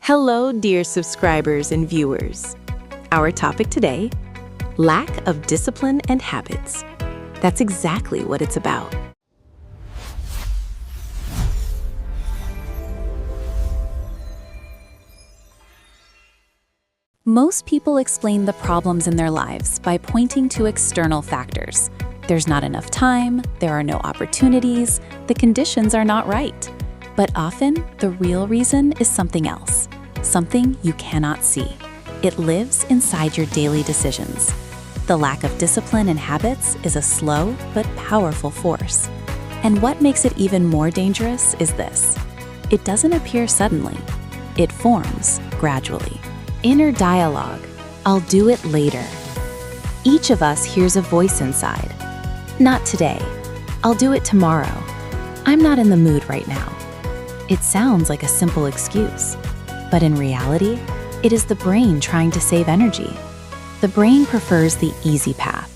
Hello, dear subscribers and viewers. Our topic today, lack of discipline and habits. That's exactly what it's about. Most people explain the problems in their lives by pointing to external factors. There's not enough time, there are no opportunities, the conditions are not right. But often, the real reason is something else, something you cannot see. It lives inside your daily decisions. The lack of discipline and habits is a slow but powerful force. And what makes it even more dangerous is this. It doesn't appear suddenly. It forms gradually. Inner dialogue, I'll do it later. Each of us hears a voice inside. Not today. I'll do it tomorrow. I'm not in the mood right now. It sounds like a simple excuse, but in reality, it is the brain trying to save energy. The brain prefers the easy path,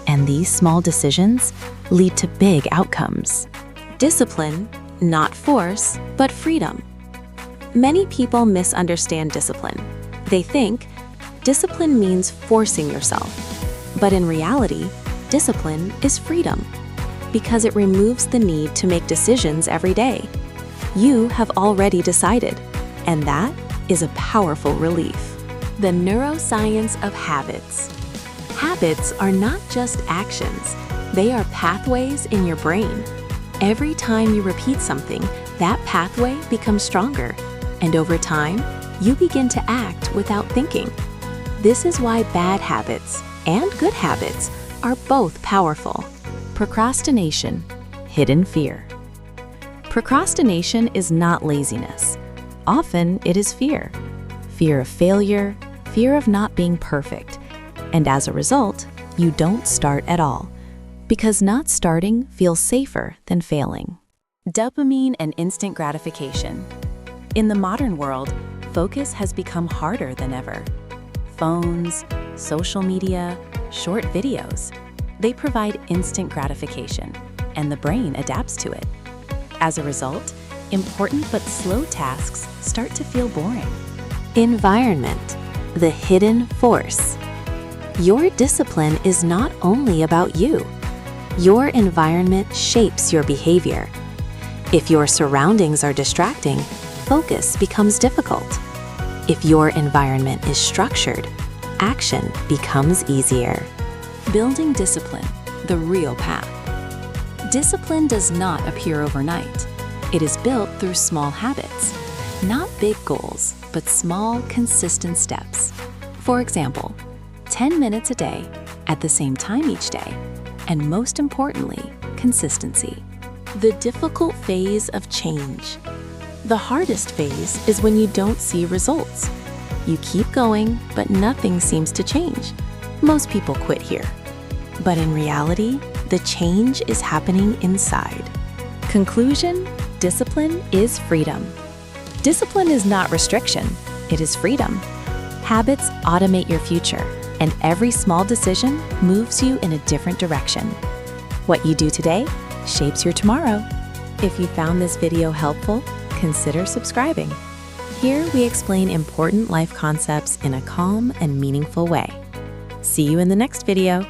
and these small decisions lead to big outcomes. Discipline, not force, but freedom. Many people misunderstand discipline. They think discipline means forcing yourself, but in reality, discipline is freedom because it removes the need to make decisions every day. You have already decided, and that is a powerful relief. The neuroscience of habits. Habits are not just actions, they are pathways in your brain. Every time you repeat something, that pathway becomes stronger, and over time, you begin to act without thinking. This is why bad habits and good habits are both powerful. Procrastination, hidden fear. Procrastination is not laziness. Often it is fear. Fear of failure, fear of not being perfect. And as a result, you don't start at all, because not starting feels safer than failing. Dopamine and instant gratification. In the modern world, focus has become harder than ever. Phones, social media, short videos, they provide instant gratification, and the brain adapts to it. As a result, important but slow tasks start to feel boring. Environment, the hidden force. Your discipline is not only about you. Your environment shapes your behavior. If your surroundings are distracting, focus becomes difficult. If your environment is structured, action becomes easier. Building discipline, the real path. Discipline does not appear overnight. It is built through small habits, not big goals, but small, consistent steps. For example, 10 minutes a day, at the same time each day, and most importantly, consistency. The difficult phase of change. The hardest phase is when you don't see results. You keep going, but nothing seems to change. Most people quit here. But in reality, the change is happening inside. Conclusion, discipline is freedom. Discipline is not restriction, it is freedom. Habits automate your future, and every small decision moves you in a different direction. What you do today shapes your tomorrow. If you found this video helpful, consider subscribing. Here we explain important life concepts in a calm and meaningful way. See you in the next video.